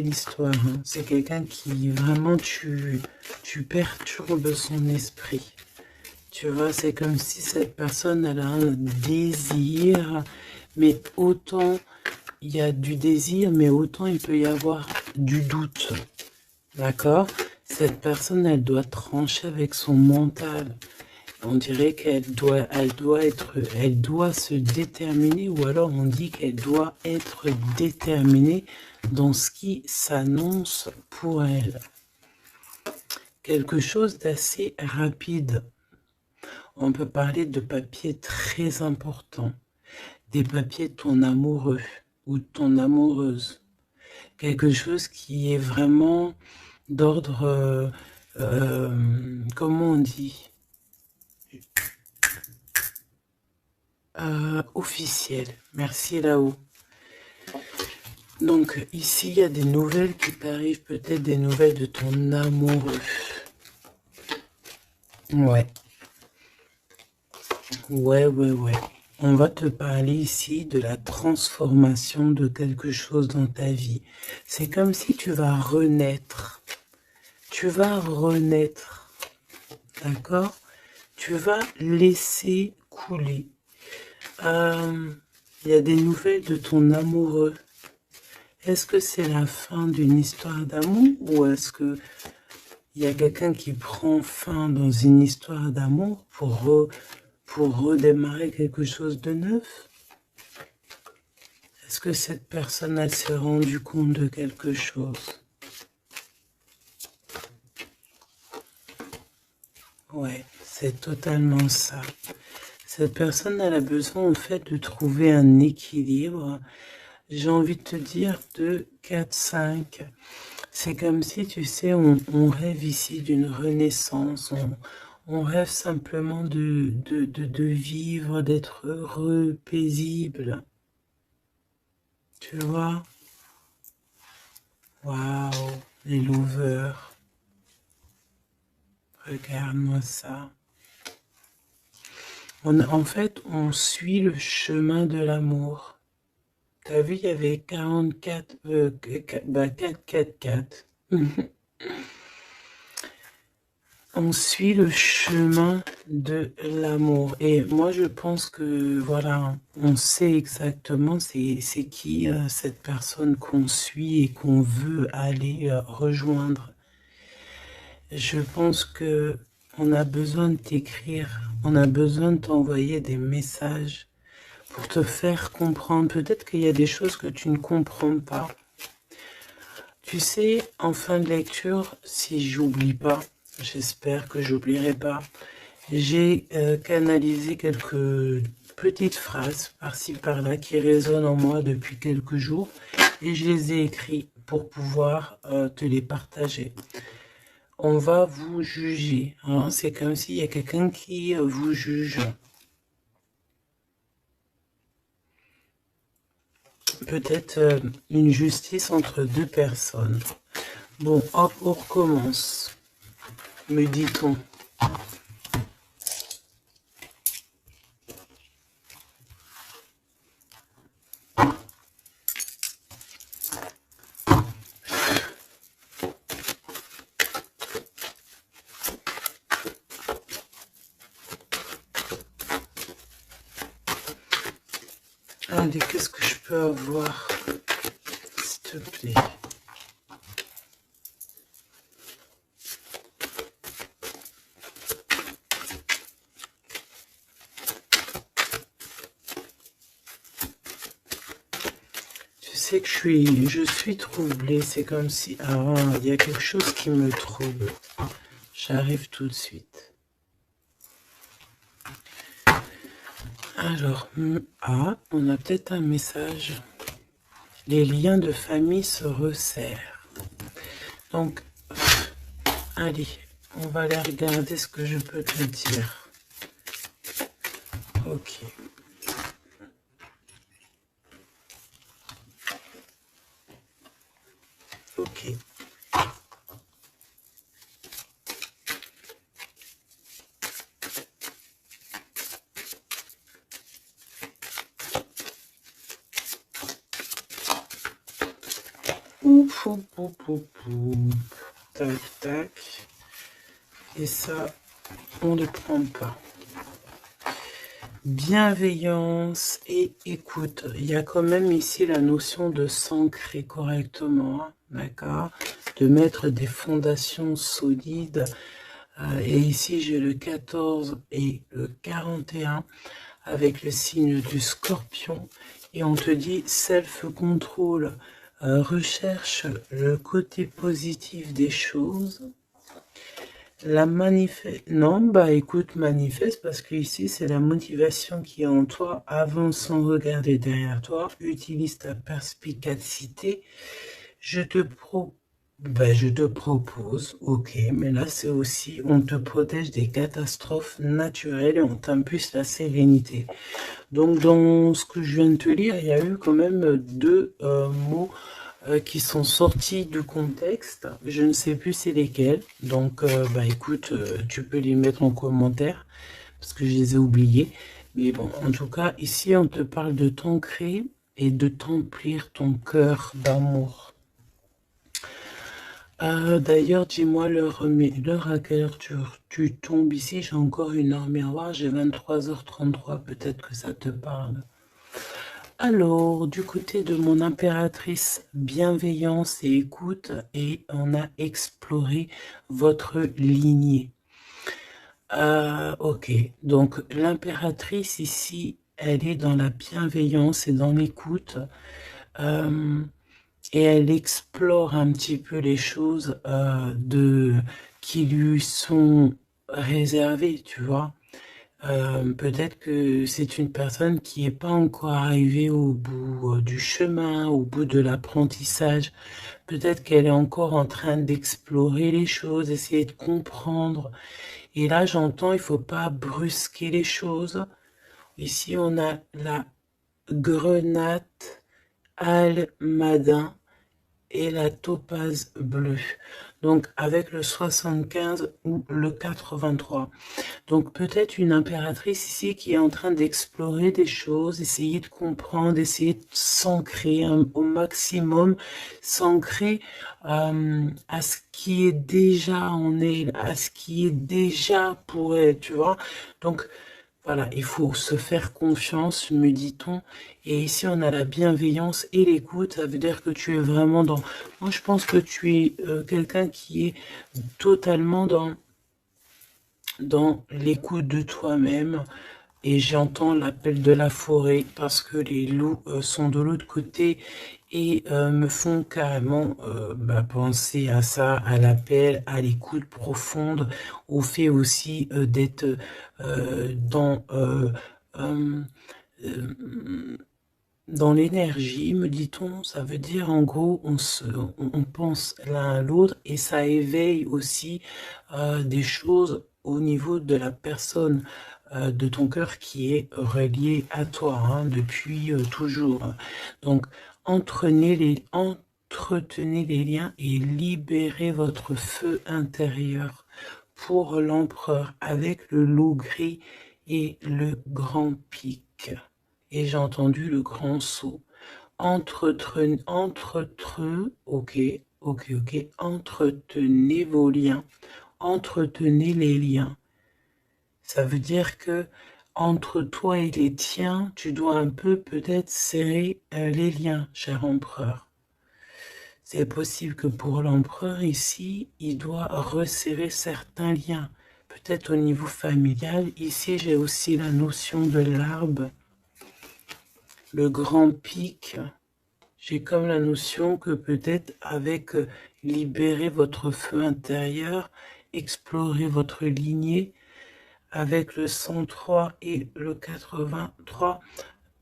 l'histoire, hein. C'est quelqu'un qui vraiment tu perturbes son esprit. Tu vois, c'est comme si cette personne elle a un désir, mais autant il y a du désir, mais autant il peut y avoir du doute. D'accord? Cette personne, elle doit trancher avec son mental. On dirait elle doit se déterminer, ou alors on dit qu'elle doit être déterminée dans ce qui s'annonce pour elle. Quelque chose d'assez rapide. On peut parler de papiers très importants, des papiers de ton amoureux ou de ton amoureuse. Quelque chose qui est vraiment d'ordre, comment on dit, officiel. Merci là-haut. Donc ici, il y a des nouvelles qui t'arrivent, peut-être des nouvelles de ton amoureux. Ouais. Ouais. On va te parler ici de la transformation de quelque chose dans ta vie. C'est comme si tu vas renaître. Tu vas renaître. D'accord? Tu vas laisser couler. Il y a des nouvelles de ton amoureux. Est-ce que c'est la fin d'une histoire d'amour ou est-ce que il y a quelqu'un qui prend fin dans une histoire d'amour pour redémarrer quelque chose de neuf? Est-ce que cette personne elle s'est rendue compte de quelque chose? Ouais, c'est totalement ça. Cette personne elle a besoin en fait de trouver un équilibre. J'ai envie de te dire de 4-5. C'est comme si, tu sais, on rêve ici d'une renaissance, on rêve simplement de vivre, d'être heureux, paisible. Tu vois? Waouh, les lovers. Regarde-moi ça. En fait, on suit le chemin de l'amour. T'as vu, il y avait 44, 4. On suit le chemin de l'amour. Et moi, je pense que, voilà, on sait exactement c'est qui cette personne qu'on suit et qu'on veut aller rejoindre. Je pense que on a besoin de t'écrire, on a besoin de t'envoyer des messages pour te faire comprendre. Peut-être qu'il y a des choses que tu ne comprends pas. Tu sais, en fin de lecture, si j'oublie pas, j'espère que j'oublierai pas, j'ai canalisé quelques petites phrases par-ci par-là qui résonnent en moi depuis quelques jours et je les ai écrites pour pouvoir te les partager. On va vous juger, hein. C'est comme s'il y a quelqu'un qui vous juge. Peut-être une justice entre deux personnes. Bon, hop, on recommence, me dit-on. Allez, qu'est-ce que je peux avoir, s'il te plaît? Tu sais que je suis troublée, c'est comme si, il y a quelque chose qui me trouble. J'arrive tout de suite. Alors, on a peut-être un message. Les liens de famille se resserrent. Donc, allez, on va aller regarder ce que je peux te dire. Ok. Ok. Ouf. Pou, pou, pou, pou. Tac, tac. Et ça, on ne prend pas. Bienveillance et écoute. Il y a quand même ici la notion de s'ancrer correctement, hein, d'accord? De mettre des fondations solides. Et ici, j'ai le 14 et le 41 avec le signe du scorpion. Et on te dit self-control. Recherche le côté positif des choses. La manifeste, non, bah écoute, manifeste, parce que ici c'est la motivation qui est en toi, avance sans regarder derrière toi, utilise ta perspicacité, je te propose, ok, mais là c'est aussi, on te protège des catastrophes naturelles et on t'impulse la sérénité. Donc dans ce que je viens de te lire, il y a eu quand même deux mots qui sont sortis du contexte, je ne sais plus c'est lesquels, donc bah écoute, tu peux les mettre en commentaire, parce que je les ai oubliés, mais bon, en tout cas, ici on te parle de t'ancrer et de t'emplir ton cœur d'amour. D'ailleurs, dis-moi l'heure à quelle heure tu tombes ici, j'ai encore une heure miroir, j'ai 23h33, peut-être que ça te parle. Alors, du côté de mon impératrice, bienveillance et écoute, et on a exploré votre lignée. Ok, donc l'impératrice ici, elle est dans la bienveillance et dans l'écoute, et elle explore un petit peu les choses qui lui sont réservées, tu vois. Peut-être que c'est une personne qui n'est pas encore arrivée au bout du chemin, au bout de l'apprentissage. Peut-être qu'elle est encore en train d'explorer les choses, essayer de comprendre. Et là, j'entends, il faut pas brusquer les choses. Ici, on a la grenade almadin et la topaze bleue. Donc, avec le 75 ou le 83. Donc peut-être une impératrice ici qui est en train d'explorer des choses, essayer de comprendre, essayer de s'ancrer au maximum, s'ancrer à ce qui est déjà en elle, à ce qui est déjà pour elle, tu vois. Donc voilà, il faut se faire confiance, me dit-on. Et ici, on a la bienveillance et l'écoute. Ça veut dire que tu es vraiment dans... Moi, je pense que tu es quelqu'un qui est totalement dans l'écoute de toi-même, et j'entends l'appel de la forêt parce que les loups sont de l'autre côté et me font carrément penser à ça, à l'appel, à l'écoute profonde, au fait aussi d'être dans l'énergie, me dit-on. Ça veut dire en gros on pense l'un à l'autre et ça éveille aussi des choses au niveau de la personne de ton cœur qui est relié à toi, hein, depuis toujours. Donc entretenez les liens et libérez votre feu intérieur pour l'empereur avec le loup gris et le grand pic. Et j'ai entendu le grand saut. Ok, entretenez vos liens, entretenez les liens. Ça veut dire que entre toi et les tiens, tu dois un peu peut-être serrer les liens, cher empereur. C'est possible que pour l'empereur ici, il doit resserrer certains liens. Peut-être au niveau familial. Ici, j'ai aussi la notion de l'arbre. Le grand pic, j'ai comme la notion que peut-être avec libérer votre feu intérieur, explorer votre lignée, avec le 103 et le 83,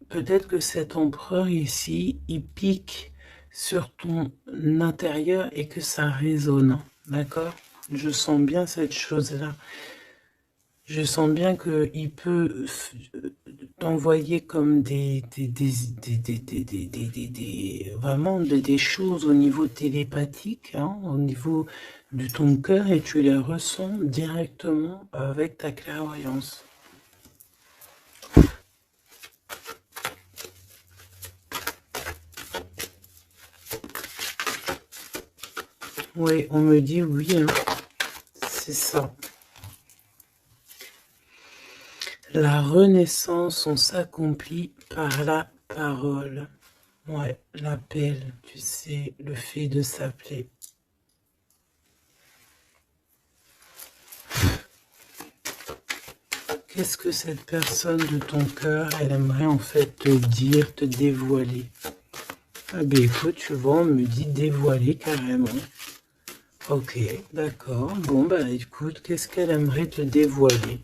peut-être que cet empereur ici, il pique sur ton intérieur et que ça résonne, d'accord? Je sens bien cette chose-là. Je sens bien qu'il peut t'envoyer comme vraiment des choses au niveau télépathique, hein, au niveau de ton cœur, et tu les ressens directement avec ta clairvoyance. Oui, on me dit oui, hein. C'est ça. La renaissance, on s'accomplit par la parole. Ouais, l'appel, tu sais, le fait de s'appeler. Qu'est-ce que cette personne de ton cœur, elle aimerait en fait te dire, te dévoiler? Ah ben écoute, tu vois, on me dit dévoiler carrément. Ok, d'accord. Bon, bah écoute, qu'est-ce qu'elle aimerait te dévoiler?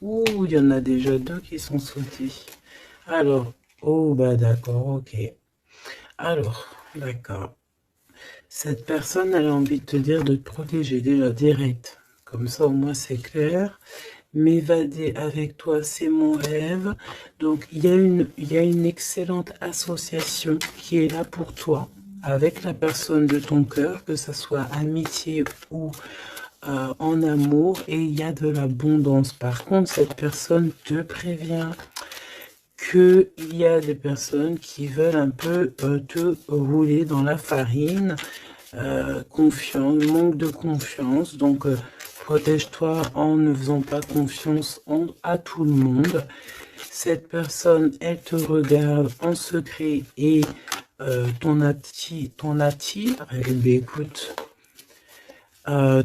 Ouh, il y en a déjà deux qui sont sautés. Alors, oh, bah d'accord, ok. Alors, d'accord. Cette personne, elle a envie de te dire de te protéger déjà direct. Comme ça, au moins, c'est clair. M'évader avec toi, c'est mon rêve. Donc, il y a une excellente association qui est là pour toi, avec la personne de ton cœur, que ce soit amitié ou en amour, et il y a de l'abondance. Par contre, cette personne te prévient qu'il y a des personnes qui veulent un peu te rouler dans la farine, confiance, manque de confiance, donc protège-toi en ne faisant pas confiance à tout le monde. Cette personne, elle te regarde en secret et ton attire, eh bien, écoute,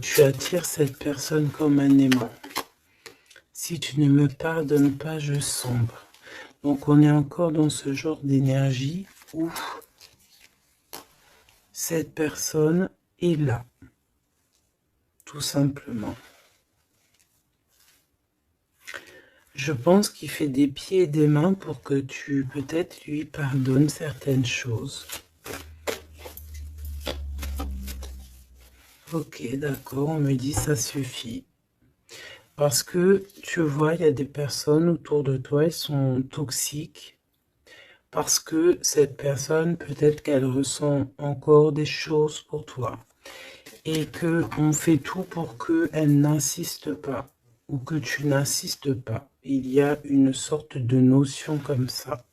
tu attires cette personne comme un aimant. Si tu ne me pardonnes pas, je sombre. Donc on est encore dans ce genre d'énergie où cette personne est là, tout simplement. Je pense qu'il fait des pieds et des mains pour que tu peut-être lui pardonnes certaines choses. Ok, d'accord, on me dit ça suffit. Parce que tu vois, il y a des personnes autour de toi, elles sont toxiques. Parce que cette personne, peut-être qu'elle ressent encore des choses pour toi. Et qu'on fait tout pour qu'elle n'insiste pas. Ou que tu n'insistes pas. Il y a une sorte de notion comme ça.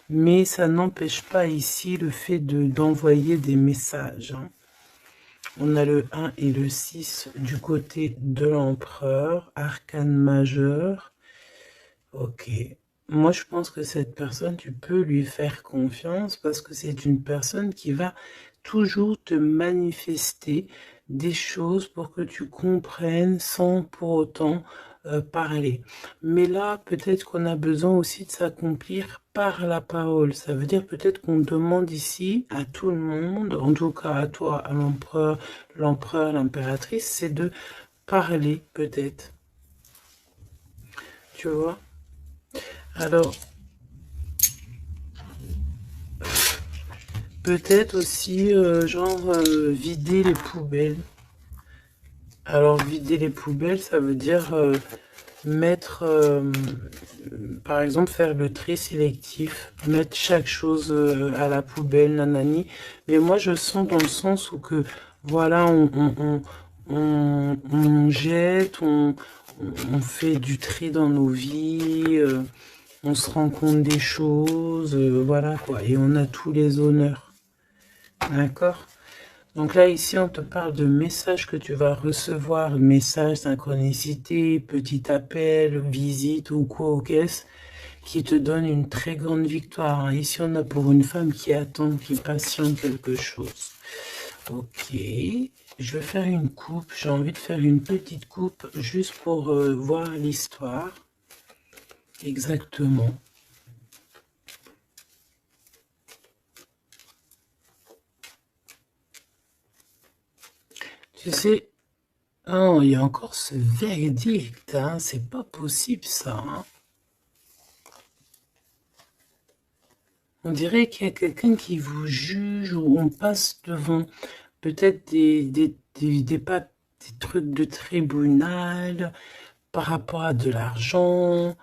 Mais ça n'empêche pas ici le fait d'envoyer des messages. Hein. On a le 1 et le 6 du côté de l'empereur, arcane majeur. Ok. Moi, je pense que cette personne, tu peux lui faire confiance parce que c'est une personne qui va toujours te manifester des choses pour que tu comprennes sans pour autant parler. Mais là, peut-être qu'on a besoin aussi de s'accomplir par la parole. Ça veut dire peut-être qu'on demande ici à tout le monde, en tout cas à toi, à l'empereur, l'impératrice, c'est de parler peut-être. Tu vois? Alors, peut-être aussi, vider les poubelles. Alors, vider les poubelles, ça veut dire mettre, par exemple, faire le tri sélectif, mettre chaque chose à la poubelle, nanani. Mais moi, je sens dans le sens où que, voilà, on jette, on fait du tri dans nos vies, on se rend compte des choses, voilà quoi, et on a tous les honneurs, d'accord? Donc là, ici, on te parle de messages que tu vas recevoir, messages, synchronicité, petit appel, visite ou quoi au caisse, qui te donne une très grande victoire. Hein. Ici, on a pour une femme qui attend, qui patiente quelque chose. Ok, je vais faire une coupe, j'ai envie de faire une petite coupe juste pour voir l'histoire. Exactement. Tu sais, oh, il y a encore ce verdict, hein, c'est pas possible ça. Hein. On dirait qu'il y a quelqu'un qui vous juge ou on passe devant peut-être des trucs de tribunal par rapport à de l'argent,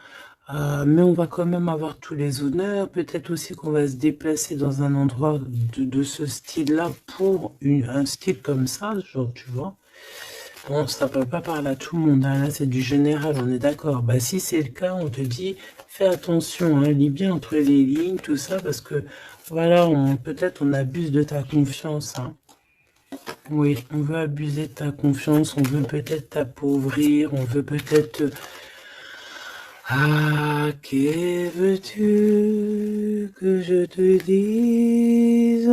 mais on va quand même avoir tous les honneurs. Peut-être aussi qu'on va se déplacer dans un endroit de ce style-là pour un style comme ça, genre, tu vois. Bon, ça peut pas parler à tout le monde, hein. Là c'est du général, on est d'accord. Bah si c'est le cas, on te dit, fais attention, hein, lis bien entre les lignes, tout ça, parce que Voilà, peut-être on abuse de ta confiance. Hein. Oui, on veut abuser de ta confiance, on veut peut-être t'appauvrir, on veut peut-être... Ah, que veux-tu que je te dise?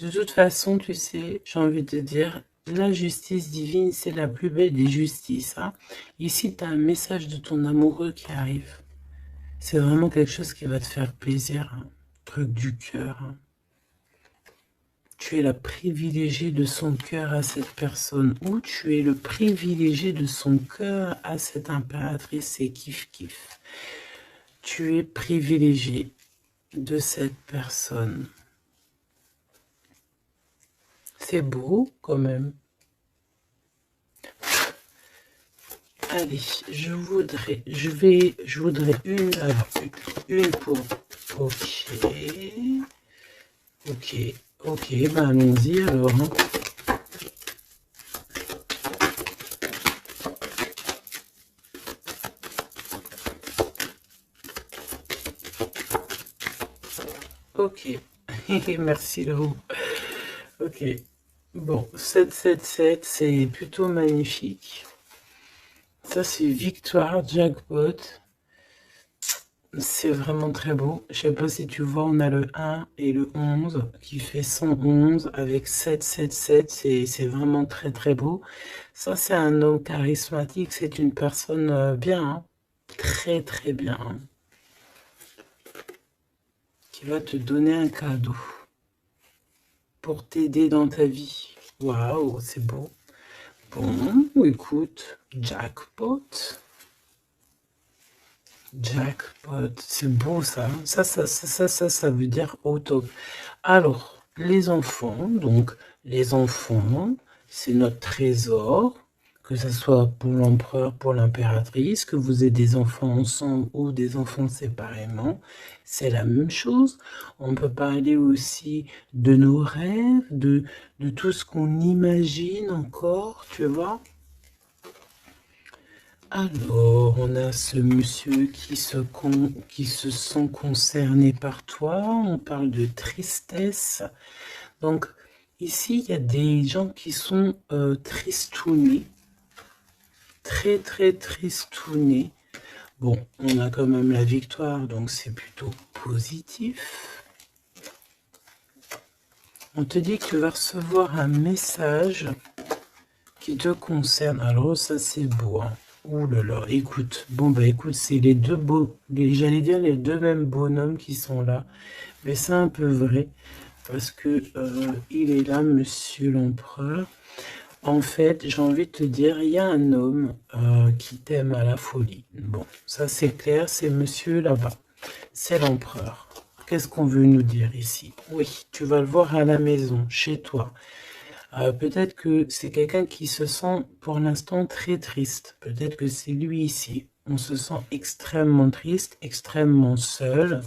De toute façon, tu sais, j'ai envie de te dire, la justice divine, c'est la plus belle des justices. Hein. Ici, tu as un message de ton amoureux qui arrive. C'est vraiment quelque chose qui va te faire plaisir. Hein. Truc du cœur. Hein. Tu es la privilégiée de son cœur à cette personne. Ou tu es le privilégié de son cœur à cette impératrice. C'est kiff-kiff. Tu es privilégié de cette personne. C'est beau quand même. Allez, je voudrais une pour... Ok, ben allons-y alors. Hein. Ok, merci Lou. Ok, bon, 777, c'est plutôt magnifique. Ça, c'est victoire, jackpot. C'est vraiment très beau. Je sais pas si tu vois, on a le 1 et le 11 qui fait 111 avec 777. C'est vraiment très très beau. Ça, c'est un homme charismatique. C'est une personne bien. Hein. Très très bien. Hein. Qui va te donner un cadeau. Pour t'aider dans ta vie. Waouh, c'est beau. Bon, écoute, jackpot. Jackpot, c'est beau ça. Ça veut dire au top. Alors, les enfants, donc, les enfants, c'est notre trésor, que ce soit pour l'empereur, pour l'impératrice, que vous ayez des enfants ensemble ou des enfants séparément, c'est la même chose. On peut parler aussi de nos rêves, de tout ce qu'on imagine encore, tu vois. Alors, on a ce monsieur qui se sent concerné par toi. On parle de tristesse. Donc, ici, il y a des gens qui sont tristounés. Très, très tristounés. Bon, on a quand même la victoire, donc c'est plutôt positif. On te dit que tu vas recevoir un message qui te concerne. Alors, ça, c'est beau, hein. Ouh là là, écoute, bon bah écoute, c'est les deux j'allais dire les deux mêmes bonhommes qui sont là, mais c'est un peu vrai, parce que il est là, monsieur l'empereur. En fait, j'ai envie de te dire, il y a un homme qui t'aime à la folie. Bon, ça c'est clair, c'est monsieur là-bas, c'est l'empereur. Qu'est-ce qu'on veut nous dire ici? Oui, tu vas le voir à la maison, chez toi. Peut-être que c'est quelqu'un qui se sent pour l'instant très triste. Peut-être que c'est lui ici. On se sent extrêmement triste, extrêmement seul.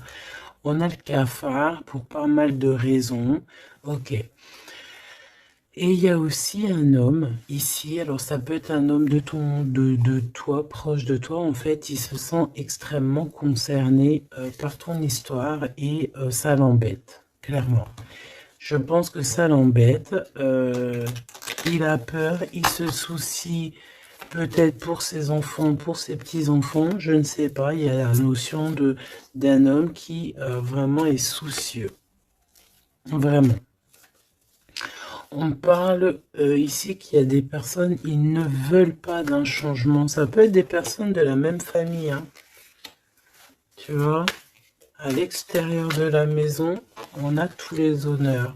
On a le cafard pour pas mal de raisons. Ok. Et il y a aussi un homme ici. Alors ça peut être un homme de toi, proche de toi. En fait, il se sent extrêmement concerné par ton histoire et ça l'embête, clairement. Je pense que ça l'embête. Il a peur, il se soucie peut-être pour ses enfants, pour ses petits-enfants. Je ne sais pas, il y a la notion d'un homme qui vraiment est soucieux. Vraiment. On parle ici qu'il y a des personnes, ils ne veulent pas d'un changement. Ça peut être des personnes de la même famille. Hein. Tu vois, à l'extérieur de la maison, on a tous les honneurs.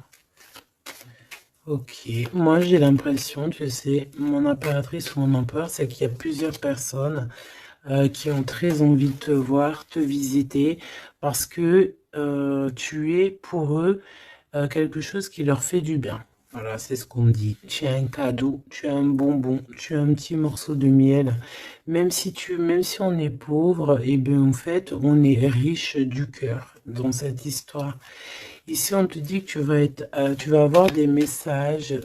Ok, moi j'ai l'impression, tu sais, mon impératrice ou mon empereur, c'est qu'il y a plusieurs personnes qui ont très envie de te voir, te visiter, parce que tu es pour eux quelque chose qui leur fait du bien. Voilà, c'est ce qu'on me dit. Tu as un cadeau, tu as un bonbon, tu as un petit morceau de miel. Même si on est pauvre, et bien en fait, on est riche du cœur dans cette histoire. Ici, on te dit que tu vas avoir des messages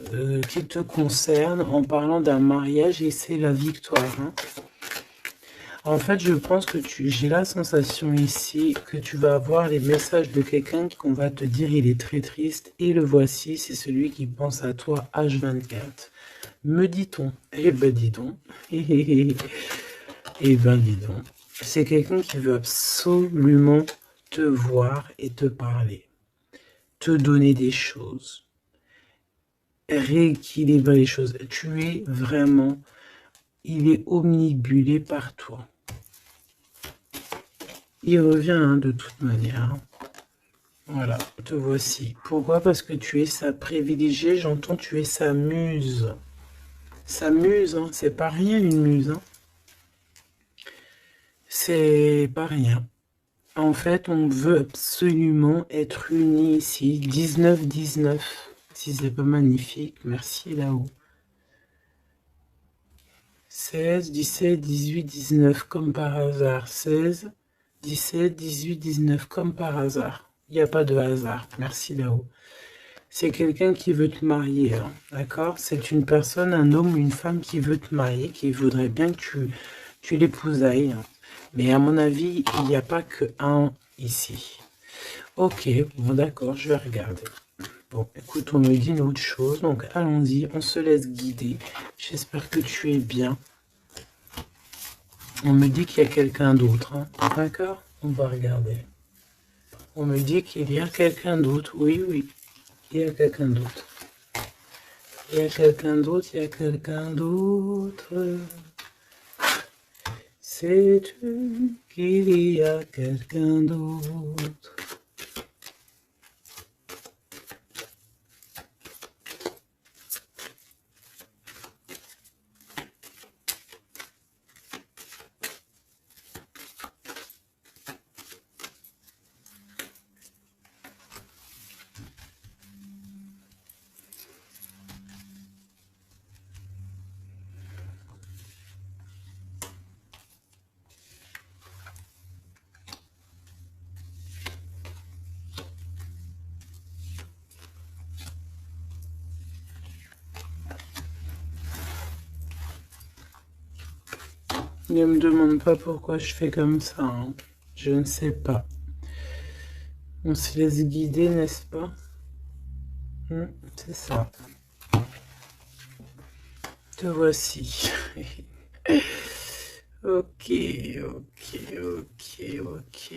qui te concernent en parlant d'un mariage et c'est la victoire. Hein. En fait, je pense que j'ai la sensation ici que tu vas avoir les messages de quelqu'un qu'on va te dire il est très triste. Et le voici, c'est celui qui pense à toi H24. Me dit-on. Eh ben dis donc. Eh ben dis donc. C'est quelqu'un qui veut absolument te voir et te parler. Te donner des choses. Rééquilibrer les choses. Tu es vraiment... Il est omnibulé par toi. Il revient hein, de toute manière. Voilà, te voici. Pourquoi? Parce que tu es sa privilégiée, j'entends tu es sa muse. Sa muse, hein, c'est pas rien une muse. Hein. C'est pas rien. En fait, on veut absolument être unis ici. 19-19. Si c'est pas magnifique, merci là-haut. 16, 17, 18, 19, comme par hasard. 16, 17, 18, 19, comme par hasard. Il n'y a pas de hasard. Merci là-haut. C'est quelqu'un qui veut te marier, hein, d'accord? C'est une personne, un homme ou une femme qui veut te marier, qui voudrait bien que tu l'épousailles. Hein. Mais à mon avis, il n'y a pas que un ici. Ok, bon d'accord, je vais regarder. Bon, écoute, on me dit une autre chose, donc allons-y, on se laisse guider. J'espère que tu es bien. On me dit qu'il y a quelqu'un d'autre, hein, d'accord? On va regarder. On me dit qu'il y a quelqu'un d'autre, oui, oui. Il y a quelqu'un d'autre. Il y a quelqu'un d'autre, il y a quelqu'un d'autre. Sais-tu qu'il y a quelqu'un d'autre? Ne me demande pas pourquoi je fais comme ça. Hein. Je ne sais pas. On se laisse guider, n'est-ce pas? C'est ça. Te voici. Ok, ok, ok, ok.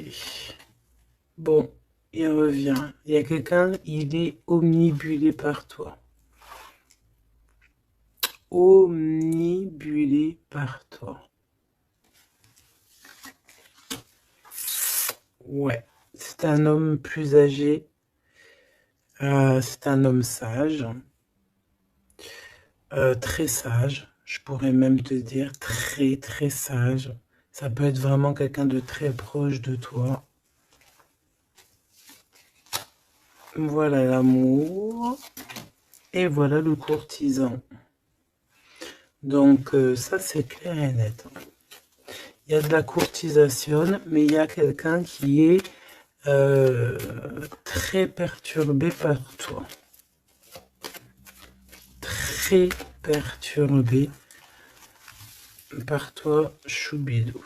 Bon, il revient. Il y a quelqu'un, il est omnibulé par toi. Omnibulé par toi. Ouais, c'est un homme plus âgé. C'est un homme sage. Très sage. Je pourrais même te dire très très sage. Ça peut être vraiment quelqu'un de très proche de toi. Voilà l'amour. Et voilà le courtisan. Donc ça c'est clair et net. Il y a de la courtisation, mais il y a quelqu'un qui est très perturbé par toi. Très perturbé par toi, Choubidou.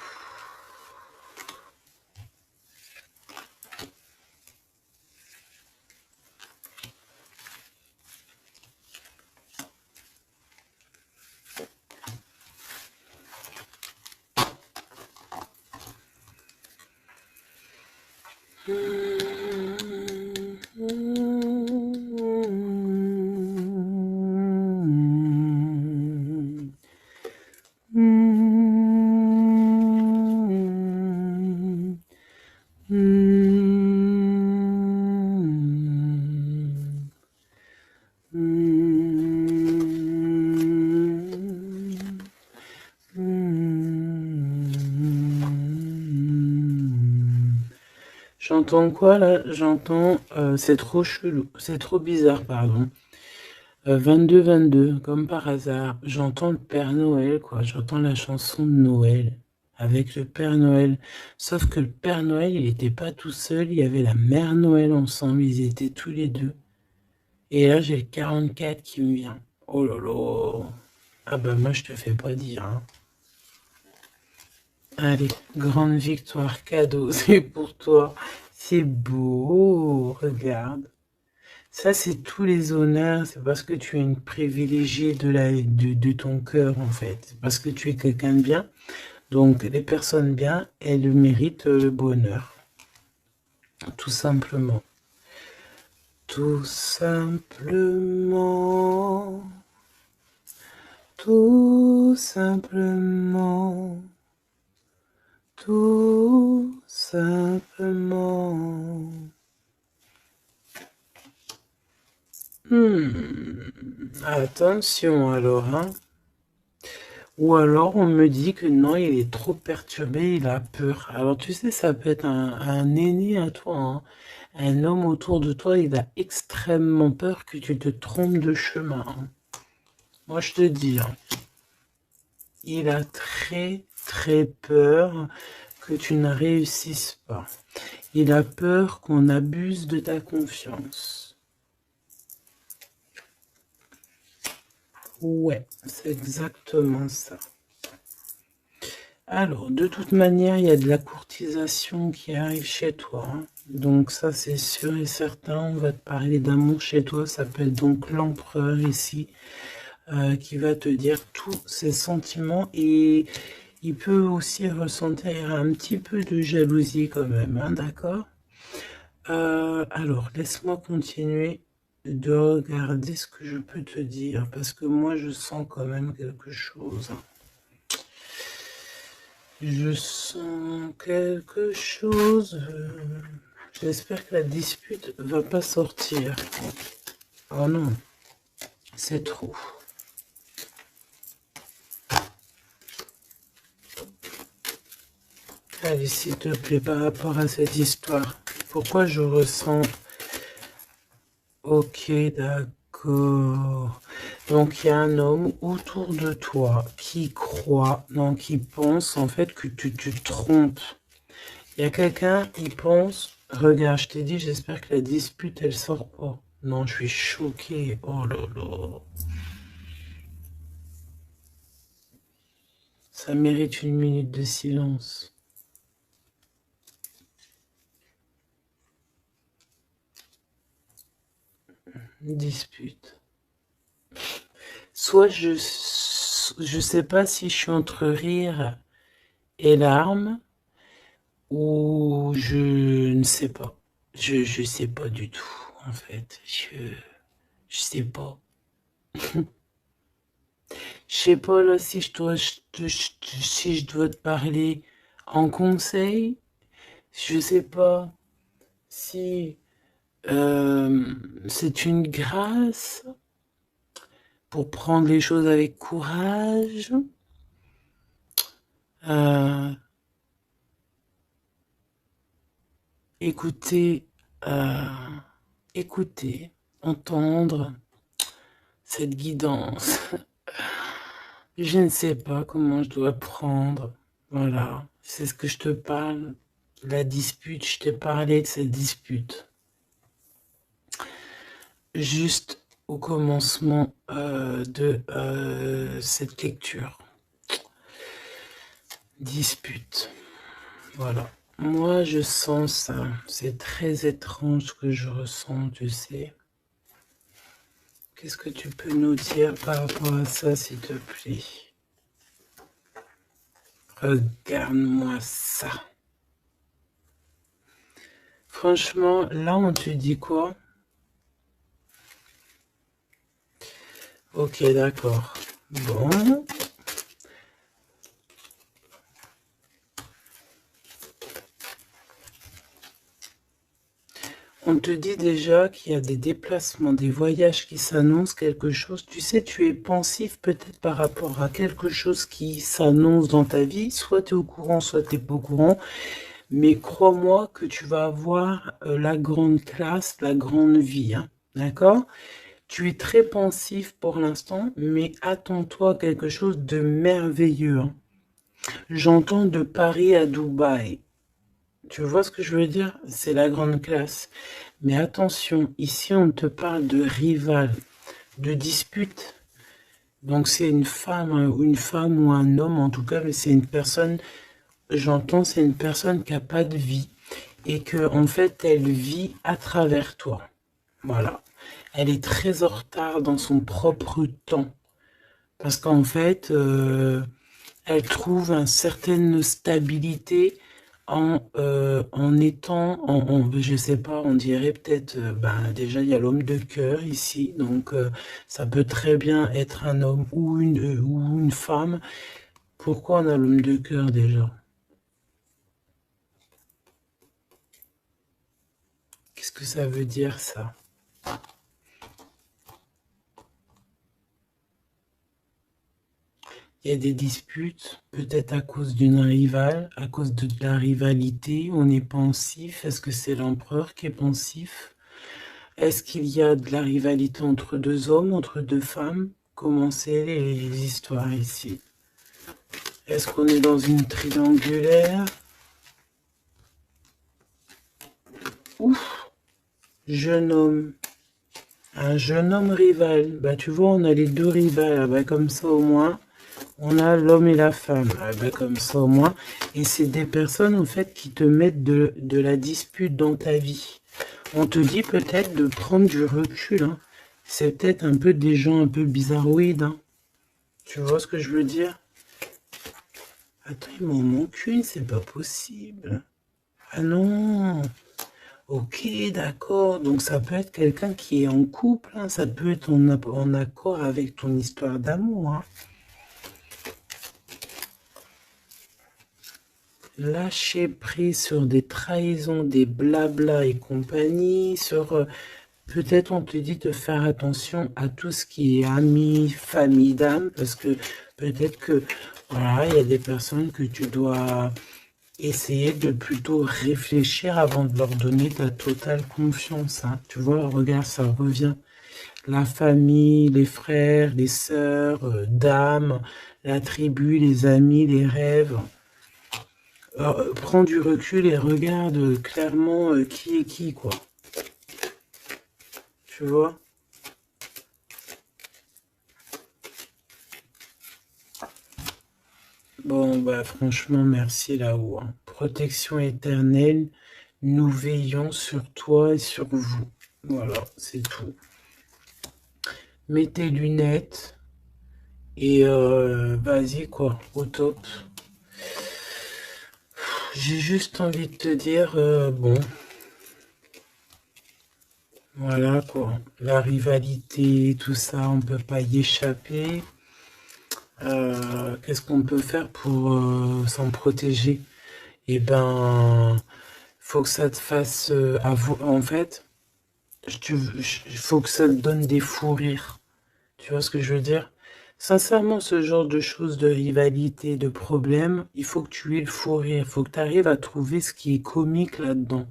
J'entends quoi là? J'entends c'est trop chelou, c'est trop bizarre, pardon. 22-22, comme par hasard, j'entends le Père Noël, quoi. J'entends la chanson de Noël avec le Père Noël. Sauf que le Père Noël, il n'était pas tout seul, il y avait la Mère Noël ensemble, ils étaient tous les deux. Et là, j'ai le 44 qui me vient. Oh là là. Ah bah moi, je te fais pas dire. Hein. Allez, grande victoire, cadeau, c'est pour toi. C'est beau, regarde. Ça, c'est tous les honneurs. C'est parce que tu es une privilégiée de ton cœur, en fait. C'est parce que tu es quelqu'un de bien. Donc, les personnes bien, elles méritent le bonheur. Tout simplement. Tout simplement. Tout simplement. Tout simplement. Attention alors, hein. Ou alors on me dit que non, il est trop perturbé, il a peur. Alors tu sais, ça peut être un aîné à toi, hein. Un homme autour de toi, il a extrêmement peur que tu te trompes de chemin, hein. Moi je te dis, hein, il a très très peur que tu ne réussisses pas. Il a peur qu'on abuse de ta confiance. Ouais, c'est exactement ça. Alors, de toute manière, il y a de la courtisation qui arrive chez toi, hein. Donc ça, c'est sûr et certain. On va te parler d'amour chez toi. Ça peut être donc l'empereur ici qui va te dire tous ses sentiments. Et il peut aussi ressentir un petit peu de jalousie quand même, hein, d'accord? Alors, laisse-moi continuer de regarder ce que je peux te dire. Parce que moi, je sens quand même quelque chose, hein. Je sens quelque chose. J'espère que la dispute va pas sortir. Oh non, c'est trop. Allez, s'il te plaît, par rapport à cette histoire, pourquoi je ressens... Ok, d'accord. Donc, il y a un homme autour de toi qui croit, non, qui pense en fait que tu te trompes. Il y a quelqu'un, il pense, regarde, je t'ai dit, j'espère que la dispute, elle sort pas. Non, je suis choquée. Oh là là. Ça mérite une minute de silence. Dispute. Soit je sais pas si je suis entre rire et larmes, ou je ne sais pas. Je sais pas du tout, en fait. Je sais pas. Je sais pas là si si je dois te parler en conseil. Je sais pas si c'est une grâce pour prendre les choses avec courage. Euh, écouter, euh, écouter, entendre cette guidance. Je ne sais pas comment je dois prendre. Voilà, c'est ce que je te parle. La dispute, je t'ai parlé de cette dispute. Juste au commencement de cette lecture. Dispute. Voilà. Moi, je sens ça. C'est très étrange ce que je ressens, tu sais. Qu'est-ce que tu peux nous dire par rapport à ça, s'il te plaît? Regarde-moi ça. Franchement, là, on te dit quoi? Ok, d'accord. Bon. On te dit déjà qu'il y a des déplacements, des voyages qui s'annoncent, quelque chose. Tu sais, tu es pensif peut-être par rapport à quelque chose qui s'annonce dans ta vie. Soit tu es au courant, soit tu n'es pas au courant. Mais crois-moi que tu vas avoir la grande classe, la grande vie, hein. D'accord? Tu es très pensif pour l'instant, mais attends-toi à quelque chose de merveilleux, hein. J'entends de Paris à Dubaï. Tu vois ce que je veux dire? C'est la grande classe. Mais attention, ici on te parle de rival, de dispute. Donc c'est une femme ou un homme en tout cas, mais c'est une personne j'entends, c'est une personne qui n'a pas de vie. Et que, en fait, elle vit à travers toi. Voilà. Elle est très en retard dans son propre temps. Parce qu'en fait, elle trouve une certaine stabilité en étant, je sais pas, on dirait peut-être, ben déjà il y a l'homme de cœur ici, donc ça peut très bien être un homme ou une femme. Pourquoi on a l'homme de cœur déjà? Qu'est-ce que ça veut dire ça? Il y a des disputes, peut-être à cause d'une rivale, à cause de la rivalité, on est pensif. Est-ce que c'est l'empereur qui est pensif? Est-ce qu'il y a de la rivalité entre deux hommes, entre deux femmes? Comment c'est les histoires ici? Est-ce qu'on est dans une triangulaire? Ouf, jeune homme. Un jeune homme rival. Bah tu vois, on a les deux rivales. Ah, bah, comme ça au moins. On a l'homme et la femme, ah ben comme ça au moins. Et c'est des personnes en fait qui te mettent de la dispute dans ta vie. On te dit peut-être de prendre du recul. Hein. C'est peut-être un peu des gens un peu bizarroïdes. Hein. Tu vois ce que je veux dire? Attends, il m'en manque une, c'est pas possible. Ah non. Ok, d'accord. Donc ça peut être quelqu'un qui est en couple. Hein. Ça peut être en accord avec ton histoire d'amour. Hein. Lâcher prise sur des trahisons, des blabla et compagnie, sur peut-être on te dit de faire attention à tout ce qui est amis, famille d'âme, parce que peut-être que voilà, il y a des personnes que tu dois essayer de plutôt réfléchir avant de leur donner ta totale confiance. Hein. Tu vois, regarde, ça revient. La famille, les frères, les sœurs, d'âme, la tribu, les amis, les rêves. Alors, prends du recul et regarde clairement qui est qui, quoi. Tu vois? Bon, bah franchement, merci là-haut. Hein. Protection éternelle, nous veillons sur toi et sur vous. Voilà, c'est tout. Mets tes lunettes et vas-y, quoi, au top. J'ai juste envie de te dire, bon, voilà, quoi. La rivalité, tout ça, on peut pas y échapper. Qu'est-ce qu'on peut faire pour s'en protéger? Eh ben, faut que ça te fasse en fait, il faut que ça te donne des fous rires. Tu vois ce que je veux dire? Sincèrement, ce genre de choses, de rivalité, de problèmes, il faut que tu aies le fou rire. Il faut que tu arrives à trouver ce qui est comique là-dedans.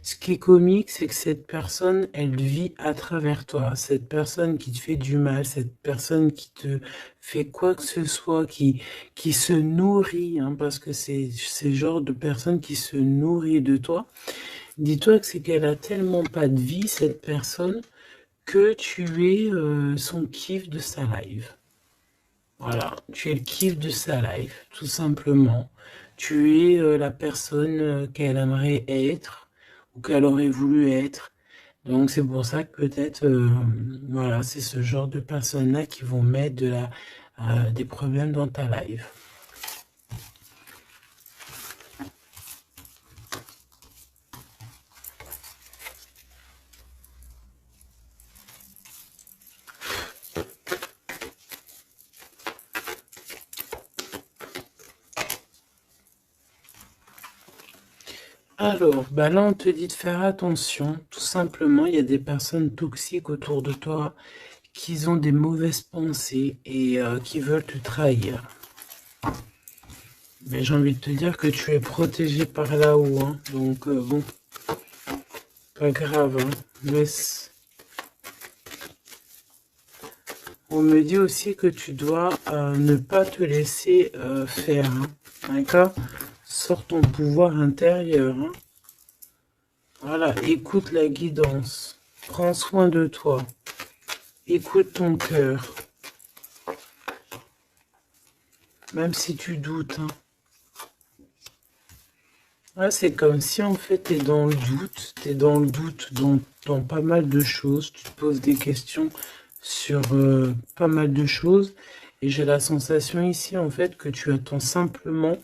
Ce qui est comique, c'est que cette personne, elle vit à travers toi. Cette personne qui te fait du mal, cette personne qui te fait quoi que ce soit, qui se nourrit, hein, parce que c'est le genre de personne qui se nourrit de toi. Dis-toi que c'est qu'elle a tellement pas de vie, cette personne, que tu es son kiff de sa life. Voilà, tu es le kiff de sa life, tout simplement. Tu es la personne qu'elle aimerait être ou qu'elle aurait voulu être. Donc c'est pour ça que peut-être, voilà, c'est ce genre de personnes-là qui vont mettre des problèmes dans ta life. Alors, bah là, on te dit de faire attention. Tout simplement, il y a des personnes toxiques autour de toi qui ont des mauvaises pensées et qui veulent te trahir. Mais j'ai envie de te dire que tu es protégé par là-haut. Hein. Donc, bon, pas grave. Hein. Laisse. On me dit aussi que tu dois ne pas te laisser faire. Hein. D'accord? Sors ton pouvoir intérieur. Hein. Voilà, écoute la guidance. Prends soin de toi. Écoute ton cœur. Même si tu doutes. Hein. Ouais, c'est comme si en fait tu es dans le doute, tu es dans le doute dans pas mal de choses, tu te poses des questions sur pas mal de choses et j'ai la sensation ici en fait que tu attends simplement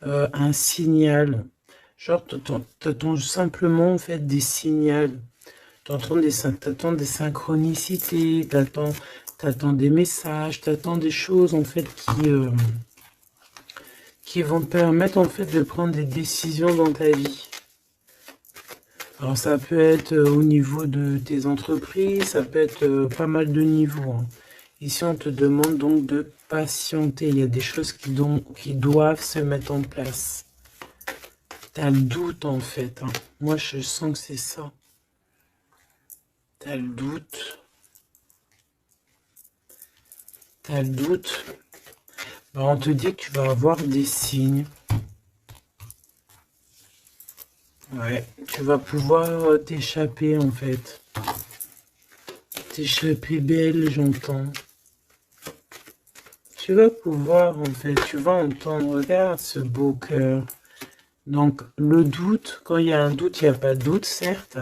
un signal. Genre, t'attends simplement en fait des signaux. T'attends des synchronicités, t'attends des messages, t'attends des choses en fait qui vont te permettre en fait de prendre des décisions dans ta vie. Alors ça peut être au niveau de tes entreprises, ça peut être pas mal de niveaux, hein. Ici on te demande donc de patienter, il y a des choses qui doivent se mettre en place. T'as le doute en fait, hein. Moi je sens que c'est ça. T'as le doute. T'as le doute. Ben, on te dit que tu vas avoir des signes. Ouais, tu vas pouvoir t'échapper en fait. T'échapper belle, j'entends. Tu vas pouvoir en fait, tu vas entendre, regarde ce beau cœur. Donc le doute, quand il y a un doute, il n'y a pas de doute, certes,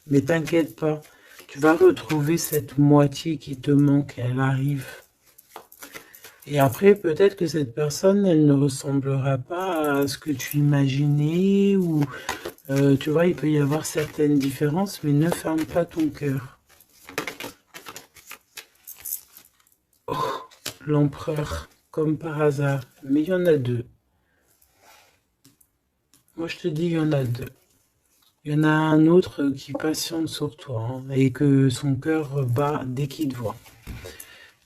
mais t'inquiète pas. Tu vas retrouver cette moitié qui te manque, elle arrive. Et après, peut-être que cette personne, elle ne ressemblera pas à ce que tu imaginais, ou tu vois, il peut y avoir certaines différences, mais ne ferme pas ton cœur. Oh, l'empereur, comme par hasard, mais il y en a deux. Moi, je te dis, il y en a deux. Il y en a un autre qui patiente sur toi, hein, et que son cœur bat dès qu'il te voit.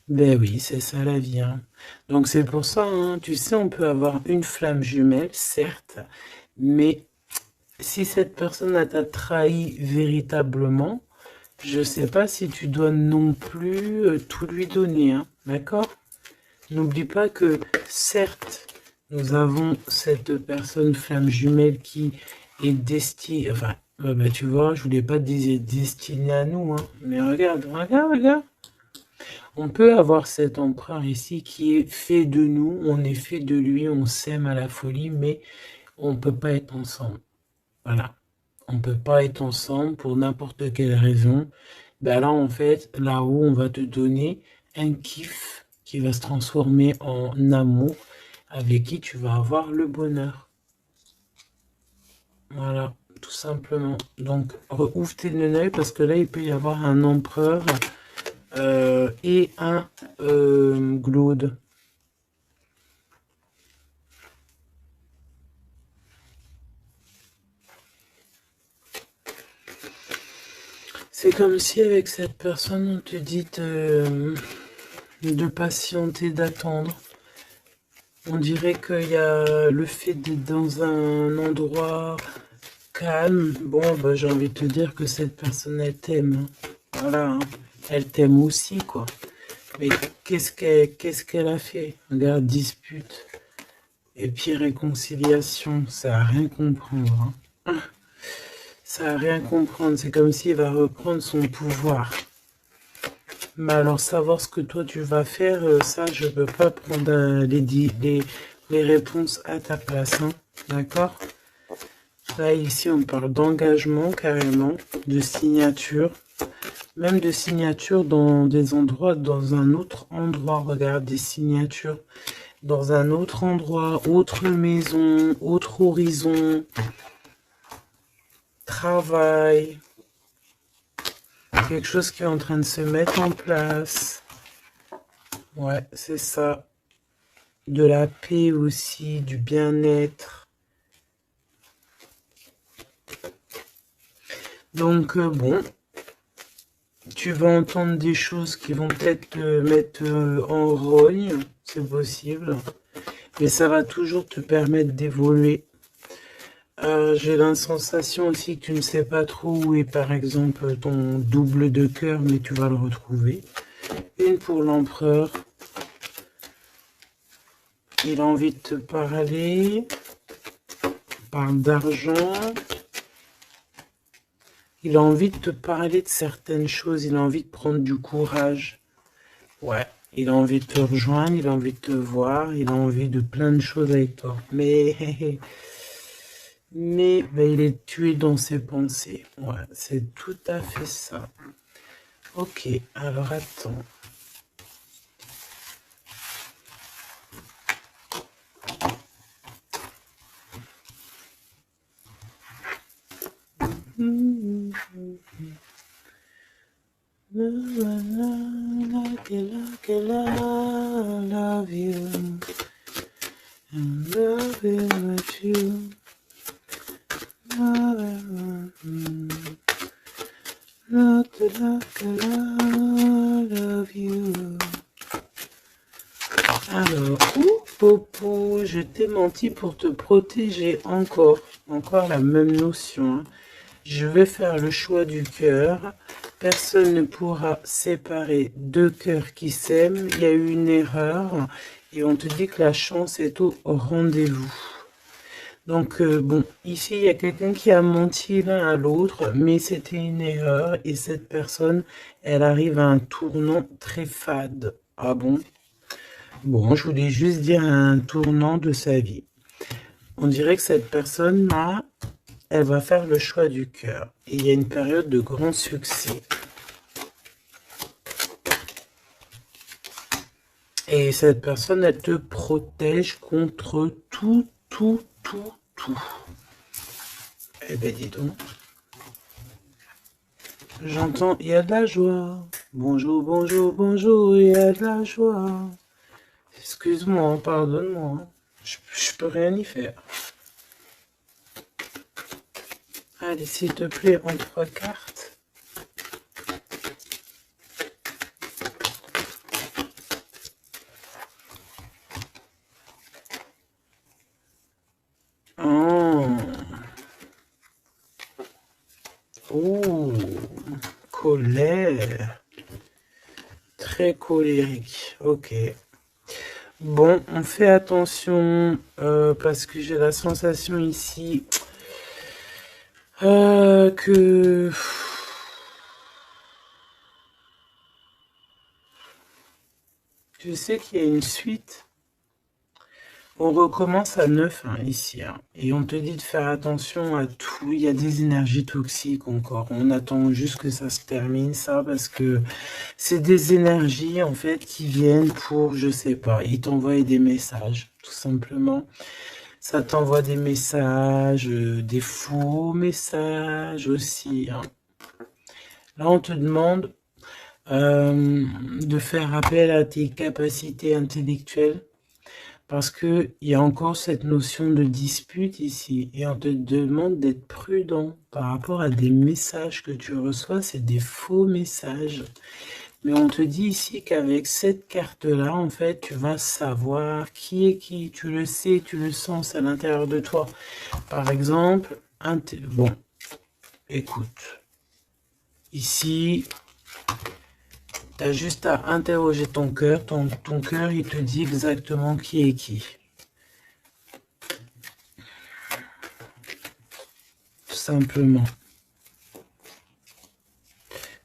Ben oui, c'est ça la vie, hein. Donc c'est pour ça, hein, tu sais, on peut avoir une flamme jumelle, certes, mais si cette personne t'a trahi véritablement, je sais pas si tu dois non plus tout lui donner, hein, d'accord? N'oublie pas que, certes, nous avons cette personne flamme jumelle qui est destinée, enfin, bah, tu vois, je voulais pas dire destinée à nous, hein, mais regarde, regarde, regarde. On peut avoir cet empereur ici qui est fait de nous, on est fait de lui, on s'aime à la folie, mais on ne peut pas être ensemble. Voilà. On ne peut pas être ensemble pour n'importe quelle raison. Ben là, en fait, là-haut, on va te donner un kiff qui va se transformer en amour avec qui tu vas avoir le bonheur. Voilà, tout simplement. Donc, ouvre tes œil parce que là, il peut y avoir un empereur et un Glaude. C'est comme si avec cette personne, on te dit de patienter, d'attendre. On dirait qu'il y a le fait d'être dans un endroit calme. Bon, bah, j'ai envie de te dire que cette personne, elle t'aime, hein. Voilà, hein. Elle t'aime aussi, quoi. Mais qu'est-ce qu'elle a fait? Regarde, dispute. Et puis réconciliation, ça n'a rien comprendre, hein. Ça n'a rien comprendre. C'est comme s'il va reprendre son pouvoir. Mais alors, savoir ce que toi tu vas faire, ça, je ne peux pas prendre les réponses à ta place, hein. D'accord? Là, ici, on parle d'engagement, carrément, de signature. Même de signature dans des endroits, dans un autre endroit. Regarde, des signatures dans un autre endroit, autre maison, autre horizon, travail. Quelque chose qui est en train de se mettre en place. Ouais, c'est ça. De la paix aussi, du bien-être. Donc, bon, tu vas entendre des choses qui vont peut-être te mettre en rogne, c'est possible. Mais ça va toujours te permettre d'évoluer. J'ai la sensation aussi que tu ne sais pas trop où est par exemple ton double de cœur, mais tu vas le retrouver. Une pour l'empereur. Il a envie de te parler. Il parle d'argent. Il a envie de te parler de certaines choses. Il a envie de prendre du courage. Ouais. Il a envie de te rejoindre. Il a envie de te voir. Il a envie de plein de choses avec toi. Mais mais ben, il est tué dans ses pensées. Ouais, c'est tout à fait ça. Ok, alors attends. Love you. I'm loving with you. Love you. Alors, Popo, je t'ai menti pour te protéger encore. Encore la même notion. Hein. Je vais faire le choix du cœur. Personne ne pourra séparer deux cœurs qui s'aiment. Il y a eu une erreur. Et on te dit que la chance est au rendez-vous. Donc, bon, ici, il y a quelqu'un qui a menti l'un à l'autre, mais c'était une erreur. Et cette personne, elle arrive à un tournant très fade. Ah bon? Bon, je voulais juste dire un tournant de sa vie. On dirait que cette personne-là, elle va faire le choix du cœur. Et il y a une période de grand succès. Et cette personne, elle te protège contre tout. Eh ben, dis donc. J'entends, il y a de la joie. Bonjour, bonjour, bonjour, il y a de la joie. Excuse-moi, pardonne-moi. Je peux rien y faire. Allez, s'il te plaît, en 3 cartes. Oh, colère. Très colérique. Ok. Bon, on fait attention parce que j'ai la sensation ici que je sais qu'il y a une suite. On recommence à neuf hein, ici. Hein, et on te dit de faire attention à tout. Il y a des énergies toxiques encore. On attend juste que ça se termine, ça, parce que c'est des énergies, en fait, qui viennent pour, je sais pas, ils t'envoient des messages, tout simplement. Ça t'envoie des messages, des faux messages aussi. Hein. Là, on te demande de faire appel à tes capacités intellectuelles. Parce qu'il y a encore cette notion de dispute ici. Et on te demande d'être prudent par rapport à des messages que tu reçois. C'est des faux messages. Mais on te dit ici qu'avec cette carte-là, en fait, tu vas savoir qui est qui. Tu le sais, tu le sens à l'intérieur de toi. Par exemple, bon, écoute. Ici, tu as juste à interroger ton cœur. Ton cœur, il te dit exactement qui est qui. Tout simplement.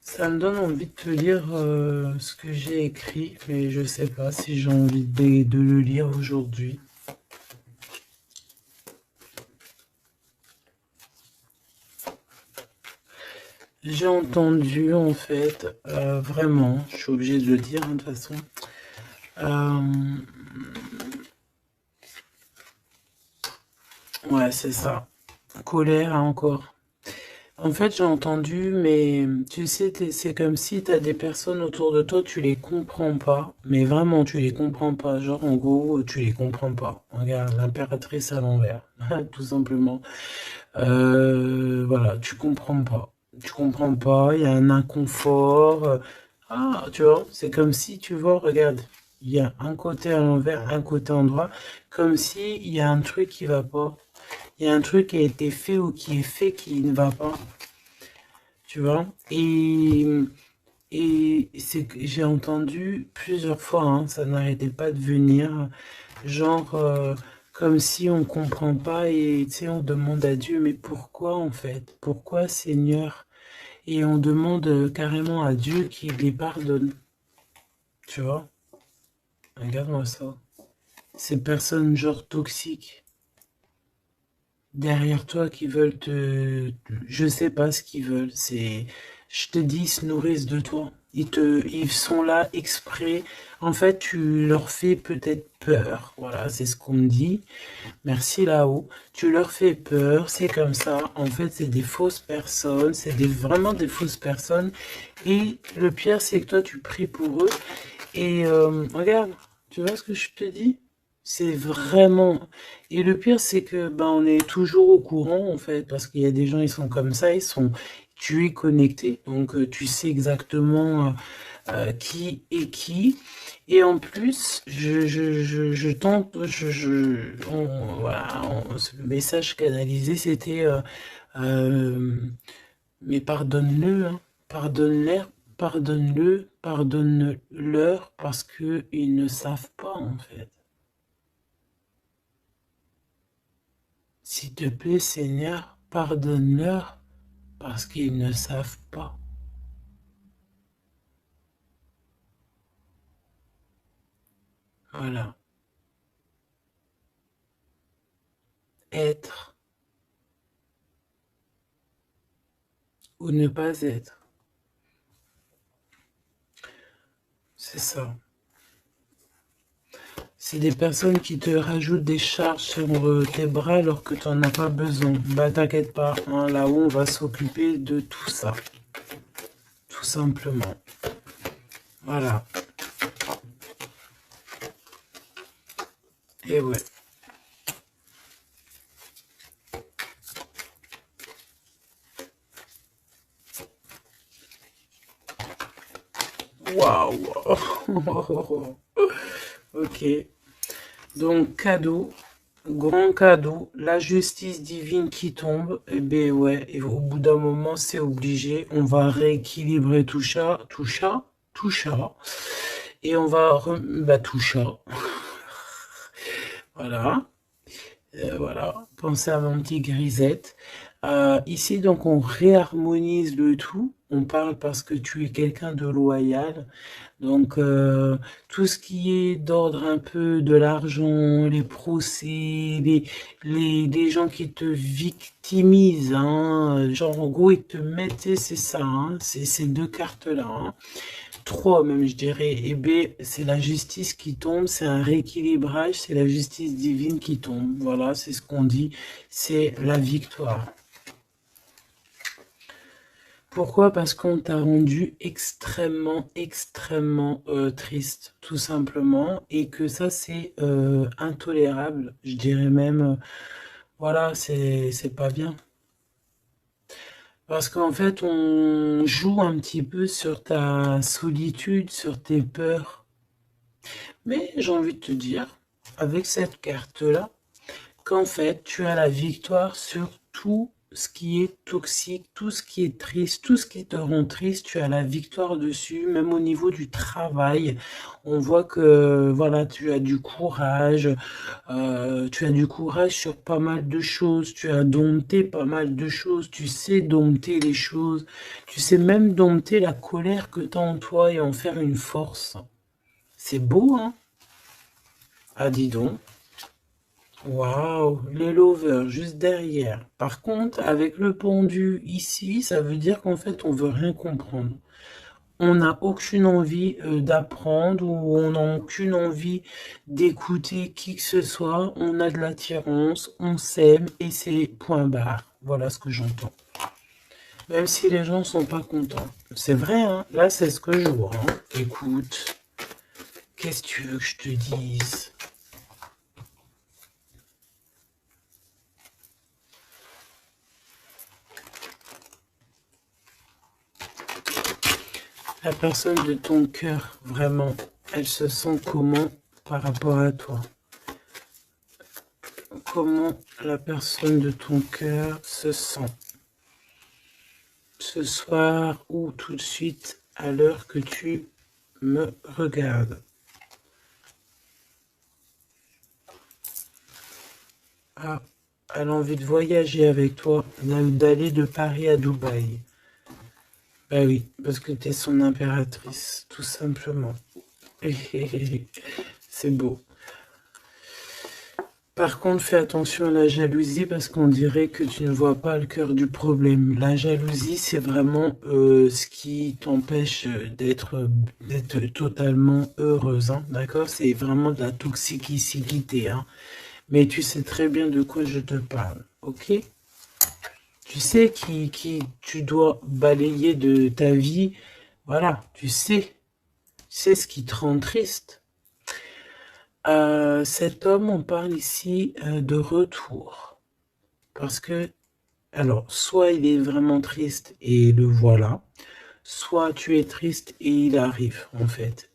Ça me donne envie de te lire ce que j'ai écrit, mais je sais pas si j'ai envie de le lire aujourd'hui. J'ai entendu, en fait, vraiment, je suis obligée de le dire, hein, de toute façon. Ouais, c'est ça. Colère, encore. En fait, j'ai entendu, mais tu sais, c'est comme si tu as des personnes autour de toi, tu les comprends pas. Mais vraiment, tu les comprends pas. Genre, en gros, tu les comprends pas. Regarde, l'impératrice à l'envers, tout simplement. Voilà, tu comprends pas. Tu comprends pas, il y a un inconfort. Ah, tu vois, c'est comme si, tu vois, regarde, il y a un côté à l'envers, un côté en droit, comme si il y a un truc qui va pas. Il y a un truc qui a été fait ou qui est fait qui ne va pas. Tu vois? Et c'est que j'ai entendu plusieurs fois, hein, ça n'arrêtait pas de venir, genre comme si on comprend pas et tu sais, on demande à Dieu, mais pourquoi en fait? Pourquoi Seigneur? Et on demande carrément à Dieu qu'il les pardonne. Tu vois? Regarde-moi ça. Ces personnes genre toxiques. derrière toi qui veulent te... Je sais pas ce qu'ils veulent, c'est... Je te dis, ils se nourrissent de toi. Ils sont là exprès. En fait, tu leur fais peut-être peur. Voilà, c'est ce qu'on me dit. Merci là-haut. Tu leur fais peur, c'est comme ça. En fait, c'est des fausses personnes. Vraiment des fausses personnes. Et le pire, c'est que toi, tu pries pour eux. Et regarde, tu vois ce que je te dis? C'est vraiment... Et le pire, c'est que ben, on est toujours au courant, en fait, parce qu'il y a des gens, ils sont comme ça, tu es connecté, donc tu sais exactement qui est qui. Et en plus, je tente, voilà, ce message canalisé, c'était, euh, mais pardonne-le, hein, pardonne-leur, pardonne-le, pardonne-leur, parce que ils ne savent pas, en fait. S'il te plaît, Seigneur, pardonne-leur, parce qu'ils ne savent pas. Voilà. Être ou ne pas être. C'est ça. C'est des personnes qui te rajoutent des charges sur tes bras alors que tu n'en as pas besoin. Bah t'inquiète pas, hein, là-haut on va s'occuper de tout ça. Tout simplement. Voilà. Et ouais. Waouh. Ok. Donc cadeau. Grand cadeau, la justice divine qui tombe, et ben ouais, et au bout d'un moment, c'est obligé, on va rééquilibrer tout ça, et on va, tout ça, voilà, voilà, pensez à mon petit grisette. Ici, donc, on réharmonise le tout, on parle parce que tu es quelqu'un de loyal, donc, tout ce qui est d'ordre un peu de l'argent, les procès, les gens qui te victimisent, hein, genre en gros ils te mettent, c'est ça, hein, c'est ces deux cartes-là, hein, trois même je dirais, et B, c'est la justice qui tombe, c'est un rééquilibrage, c'est la justice divine qui tombe, voilà, c'est ce qu'on dit, c'est la victoire. Pourquoi? Parce qu'on t'a rendu extrêmement, extrêmement triste, tout simplement, et que ça c'est intolérable. Je dirais même, voilà, c'est pas bien. Parce qu'en fait, on joue un petit peu sur ta solitude, sur tes peurs. Mais j'ai envie de te dire, avec cette carte-là, qu'en fait, tu as la victoire sur tout ce qui est toxique, tout ce qui est triste, tout ce qui te rend triste, tu as la victoire dessus, même au niveau du travail. On voit que, voilà, tu as du courage sur pas mal de choses, tu as dompté pas mal de choses, tu sais dompter les choses, tu sais même dompter la colère que tu as en toi et en faire une force. C'est beau, hein? Ah, dis donc. Waouh, les lovers juste derrière. Par contre, avec le pendu ici, ça veut dire qu'en fait, on veut rien comprendre. On n'a aucune envie d'apprendre ou on n'a aucune envie d'écouter qui que ce soit. On a de l'attirance, on s'aime et c'est point barre. Voilà ce que j'entends. Même si les gens sont pas contents. C'est vrai, hein. Là, c'est ce que je vois, hein. Écoute, qu'est-ce que tu veux que je te dise? La personne de ton cœur, vraiment, elle se sent comment par rapport à toi? Comment la personne de ton cœur se sent ce soir ou tout de suite à l'heure que tu me regardes? Ah, elle a envie de voyager avec toi, d'aller de Paris à Dubaï. Bah oui, parce que tu es son impératrice, tout simplement. C'est beau. Par contre, fais attention à la jalousie parce qu'on dirait que tu ne vois pas le cœur du problème. La jalousie, c'est vraiment ce qui t'empêche d'être totalement heureuse, hein, d'accord? C'est vraiment de la toxicité, hein. Mais tu sais très bien de quoi je te parle, ok? Tu sais qui tu dois balayer de ta vie. Voilà, tu sais ce qui te rend triste. Cet homme, on parle ici de retour. Parce que, alors, soit il est vraiment triste et le voilà, soit tu es triste et il arrive, en fait.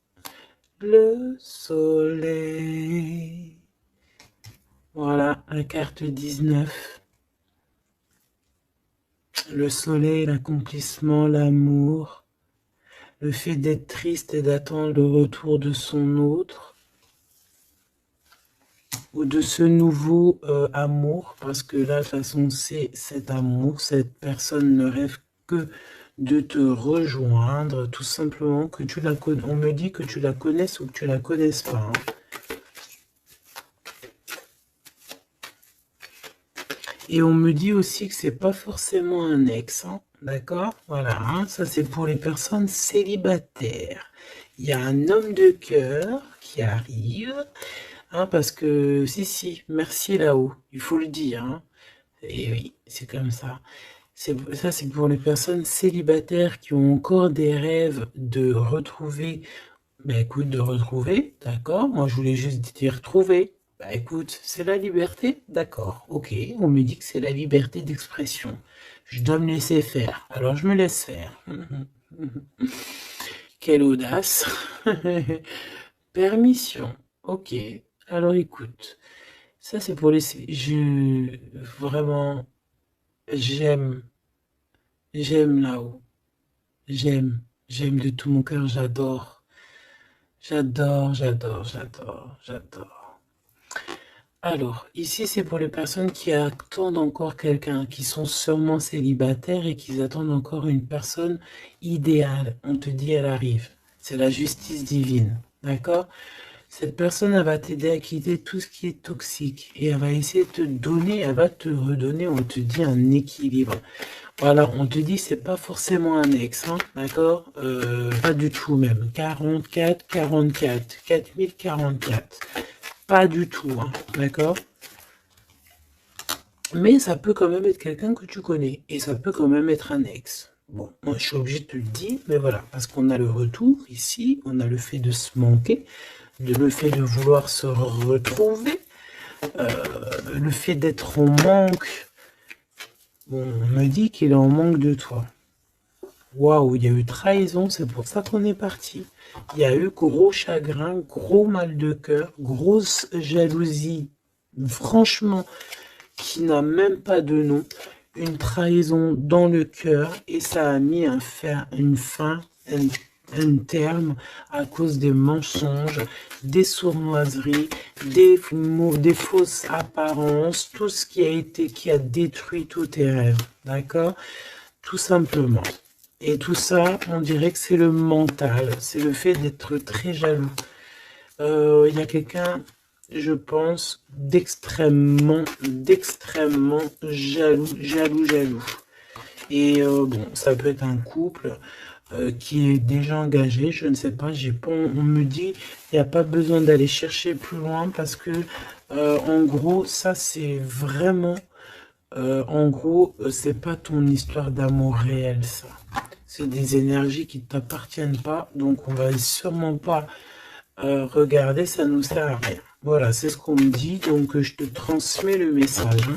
Le soleil. Voilà, la carte 19. Le soleil, l'accomplissement, l'amour, le fait d'être triste et d'attendre le retour de son autre, ou de ce nouveau amour, parce que là, de toute façon, c'est cet amour, cette personne ne rêve que de te rejoindre, tout simplement, que tu la connais. On me dit que tu la connaisses ou que tu la connaisses pas, hein. Et on me dit aussi que c'est pas forcément un ex, hein, d'accord? Voilà, hein, ça c'est pour les personnes célibataires. Il y a un homme de cœur qui arrive, hein, parce que, si, merci là-haut, il faut le dire, hein. Et oui, c'est comme ça. Ça, c'est pour les personnes célibataires qui ont encore des rêves de retrouver. Ben écoute, de retrouver, d'accord. Moi, je voulais juste dire trouver. Ben écoute, c'est la liberté, d'accord. Ok, on me dit que c'est la liberté d'expression. Je dois me laisser faire. Alors, je me laisse faire. Quelle audace. Permission. Ok. Alors, écoute. Ça, c'est pour les... Vraiment... J'aime, j'aime là-haut. J'aime de tout mon cœur, j'adore. J'adore. Alors, ici, c'est pour les personnes qui attendent encore quelqu'un, qui sont sûrement célibataires et qui attendent encore une personne idéale. On te dit, elle arrive. C'est la justice divine, d'accord? Cette personne, elle va t'aider à quitter tout ce qui est toxique et elle va essayer de te donner, elle va te redonner, on te dit, un équilibre. Voilà, on te dit, c'est pas forcément un ex, hein, d'accord? Pas du tout même. 44, 4044. Pas du tout, hein, d'accord? Mais ça peut quand même être quelqu'un que tu connais et ça peut quand même être un ex. Bon, moi je suis obligé de te le dire, mais voilà, parce qu'on a le retour ici, on a le fait de se manquer, le fait de vouloir se retrouver, le fait d'être en manque. Bon, on me dit qu'il est en manque de toi. Waouh, il y a eu trahison, c'est pour ça qu'on est parti. Il y a eu gros chagrin, gros mal de cœur, grosse jalousie, franchement, qui n'a même pas de nom. Une trahison dans le cœur et ça a mis un terme à cause des mensonges, des sournoiseries, des fausses apparences, tout ce qui a détruit tous tes rêves, d'accord? Tout simplement. Et tout ça, on dirait que c'est le mental, c'est le fait d'être très jaloux. Il y a quelqu'un, je pense, d'extrêmement jaloux. Et bon, ça peut être un couple qui est déjà engagé, je ne sais pas, on me dit, il n'y a pas besoin d'aller chercher plus loin parce que, en gros, ça c'est vraiment, c'est pas ton histoire d'amour réel, ça. C'est des énergies qui ne t'appartiennent pas, donc on va sûrement pas regarder, ça nous sert à rien. Voilà, c'est ce qu'on me dit, donc je te transmets le message, hein.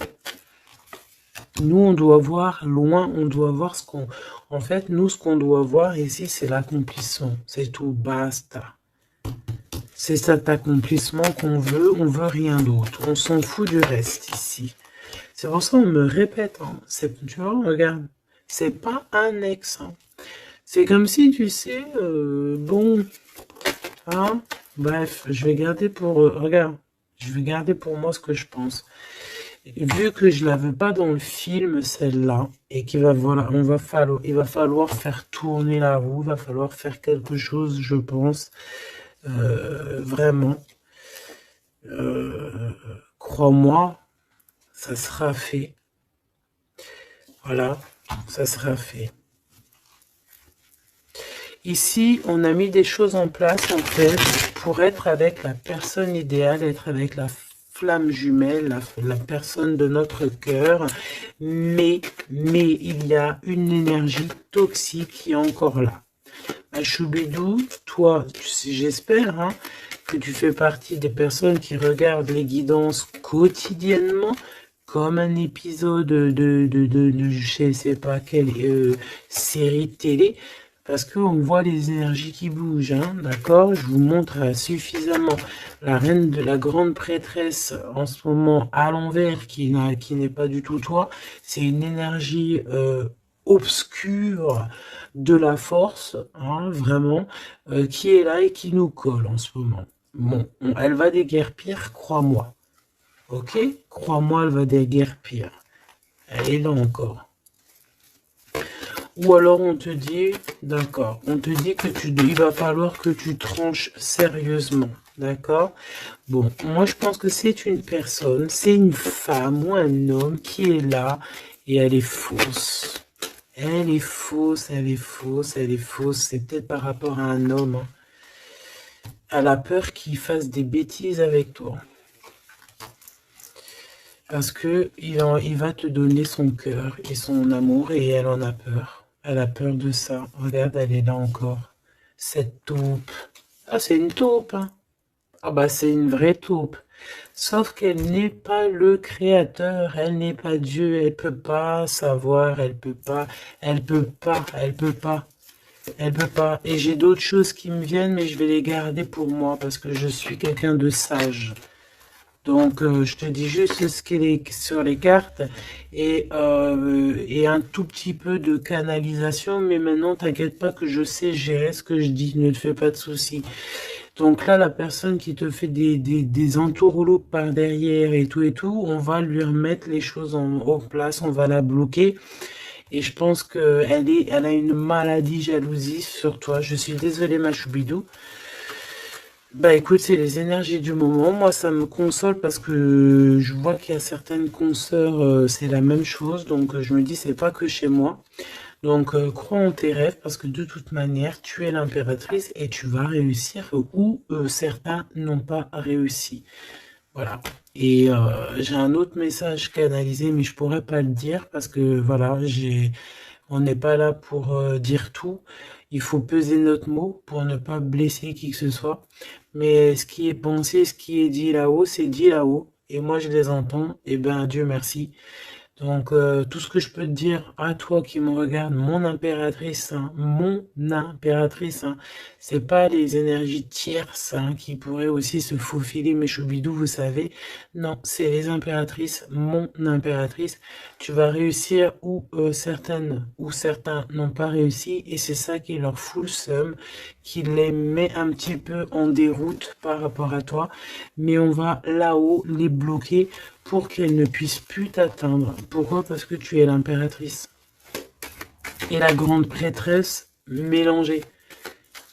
Nous, on doit voir loin, on doit voir ce qu'on... En fait, nous, ce qu'on doit voir ici, c'est l'accomplissement. C'est tout, basta. C'est cet accomplissement qu'on veut, on veut rien d'autre. On s'en fout du reste ici. C'est pour ça qu'on me répète, hein. Tu vois, regarde, c'est pas un ex, hein. C'est comme si, tu sais, bon, hein, bref, je vais garder pour, regarde, je vais garder pour moi ce que je pense. Vu que je l'avais pas dans le film, celle-là, et qu'il va, voilà, il va falloir faire tourner la roue, il va falloir faire quelque chose, je pense, vraiment, crois-moi, ça sera fait. Voilà, ça sera fait. Ici, on a mis des choses en place, en fait, pour être avec la personne idéale, être avec la flamme jumelle, la personne de notre cœur. Mais il y a une énergie toxique qui est encore là. Choubidou, toi, j'espère hein, que tu fais partie des personnes qui regardent les guidances quotidiennement, comme un épisode de je ne sais pas quelle série de télé, parce qu'on voit les énergies qui bougent, hein, d'accord? Je vous montre suffisamment la reine de la grande prêtresse en ce moment à l'envers, qui n'est pas du tout toi. C'est une énergie obscure de la force, hein, vraiment, qui est là et qui nous colle en ce moment. Bon, elle va déguerpir, crois-moi. Ok? Crois-moi, elle va déguerpir. Elle est là encore. Ou alors on te dit, d'accord, on te dit que il va falloir que tu tranches sérieusement, d'accord? Bon, moi je pense que c'est une personne, c'est une femme ou un homme qui est là et elle est fausse. Elle est fausse, elle est fausse, elle est fausse. C'est peut-être par rapport à un homme. Hein. Elle a peur qu'il fasse des bêtises avec toi. Parce que il va te donner son cœur et son amour et elle en a peur. Elle a peur de ça. Regarde, elle est là encore. Cette taupe. Ah, c'est une taupe, hein. Ah bah, c'est une vraie taupe. Sauf qu'elle n'est pas le créateur, elle n'est pas Dieu, elle peut pas savoir, elle peut pas. Et j'ai d'autres choses qui me viennent, mais je vais les garder pour moi parce que je suis quelqu'un de sage. Donc, je te dis juste ce qu'il est sur les cartes et un tout petit peu de canalisation. Mais maintenant, t'inquiète pas que je sais gérer ce que je dis. Ne te fais pas de soucis. Donc là, la personne qui te fait des entourloupes par derrière et tout, on va lui remettre les choses en place. On va la bloquer. Et je pense qu'elle a une maladie jalousie sur toi. Je suis désolée, ma choubidou. Bah écoute, c'est les énergies du moment. Moi, ça me console parce que je vois qu'il y a certaines consoeurs, c'est la même chose. Donc, je me dis, c'est pas que chez moi. Donc, crois en tes rêves parce que de toute manière, tu es l'impératrice et tu vas réussir où certains n'ont pas réussi. Voilà. Et j'ai un autre message canalisé, mais je pourrais pas le dire parce que voilà, on n'est pas là pour dire tout. Il faut peser notre mot pour ne pas blesser qui que ce soit. Mais ce qui est pensé, ce qui est dit là-haut, c'est dit là-haut. Et moi, je les entends. Et ben, Dieu merci. Donc, tout ce que je peux te dire à toi qui me regarde, mon impératrice, hein, c'est pas les énergies tierces hein, qui pourraient aussi se faufiler, mes choubidous, vous savez. Non, c'est les impératrices, mon impératrice. Tu vas réussir où certaines ou certains n'ont pas réussi, et c'est ça qui leur fout le seum, qui les met un petit peu en déroute par rapport à toi. Mais on va là-haut les bloquer pour qu'elle ne puisse plus t'atteindre. Pourquoi? Parce que tu es l'impératrice. Et la grande prêtresse mélangée.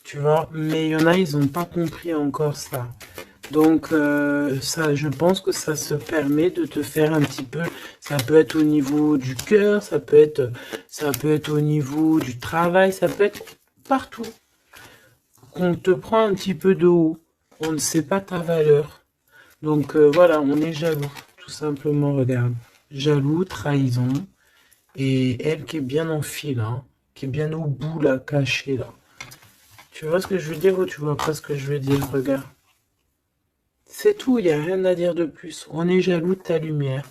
Tu vois? Mais il y en a, ils n'ont pas compris encore ça. Donc, ça, je pense que ça se permet de te faire un petit peu... Ça peut être au niveau du cœur, ça peut être au niveau du travail, ça peut être partout. On te prend un petit peu de haut. On ne sait pas ta valeur. Donc, voilà, on est jaloux. Tout simplement, regarde. Jaloux, trahison. Et elle qui est bien en fil, hein, qui est bien au bout, là, cachée, là. Tu vois ce que je veux dire ou tu vois pas ce que je veux dire? Regarde. C'est tout, il n'y a rien à dire de plus. On est jaloux de ta lumière.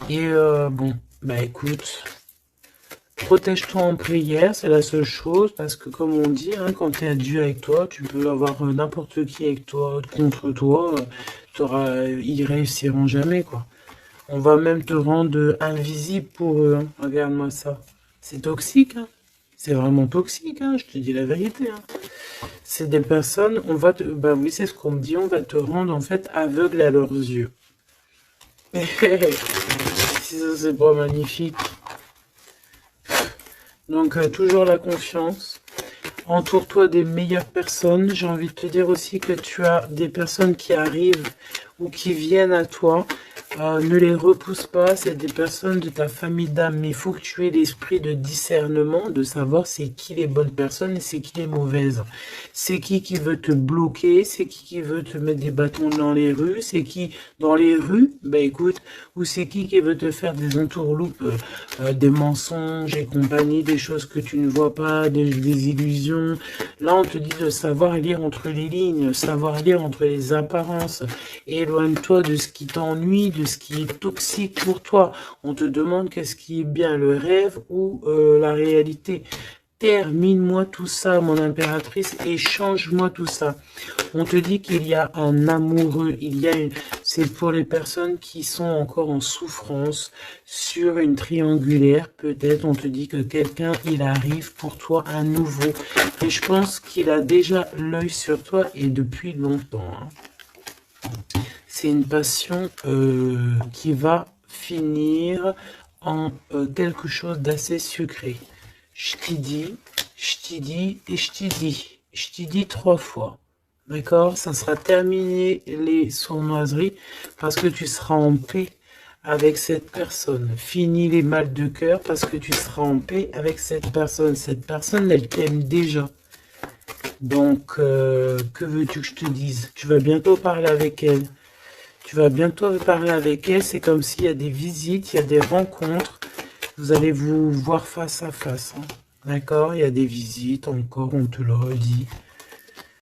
Et bon, bah écoute, protège-toi en prière, c'est la seule chose, parce que comme on dit, hein, quand tu es à Dieu avec toi, tu peux avoir n'importe qui avec toi, contre toi, ils réussiront jamais, quoi. On va même te rendre invisible pour eux. Hein. Regarde-moi ça. C'est toxique. Hein. C'est vraiment toxique. Hein. Je te dis la vérité. Hein. C'est des personnes, on va te... Bah oui, c'est ce qu'on me dit. On va te rendre en fait aveugle à leurs yeux. Si ça, c'est pas magnifique. Donc, toujours la confiance. Entoure-toi des meilleures personnes. J'ai envie de te dire aussi que tu as des personnes qui arrivent ou qui viennent à toi Ne les repousse pas, c'est des personnes de ta famille d'âme, mais il faut que tu aies l'esprit de discernement, de savoir c'est qui les bonnes personnes et c'est qui les mauvaises. C'est qui veut te bloquer, c'est qui veut te mettre des bâtons dans les rues, c'est qui dans les rues, bah écoute, ou c'est qui veut te faire des entourloupes, des mensonges et compagnie, des choses que tu ne vois pas, des illusions. Là, on te dit de savoir lire entre les lignes, savoir lire entre les apparences. Éloigne-toi de ce qui t'ennuie, de ce qui est toxique pour toi. On te demande qu'est-ce qui est bien, le rêve ou la réalité. Termine-moi tout ça, mon impératrice, et change-moi tout ça. On te dit qu'il y a un amoureux, c'est pour les personnes qui sont encore en souffrance, sur une triangulaire, peut-être, on te dit que quelqu'un, il arrive pour toi à nouveau. Et je pense qu'il a déjà l'œil sur toi, et depuis longtemps, hein. C'est une passion qui va finir en quelque chose d'assez sucré. Je t'y dis, je t'y dis et je t'y dis. Je t'y dis 3 fois. D'accord? Ça sera terminé les sournoiseries parce que tu seras en paix avec cette personne. Fini les mal de cœur parce que tu seras en paix avec cette personne. Cette personne, elle t'aime déjà. Donc, que veux-tu que je te dise? Tu vas bientôt parler avec elle. Tu vas bientôt parler avec elle. C'est comme s'il y a des visites, il y a des rencontres. Vous allez vous voir face à face. Hein. D'accord? Il y a des visites encore, on te le redit.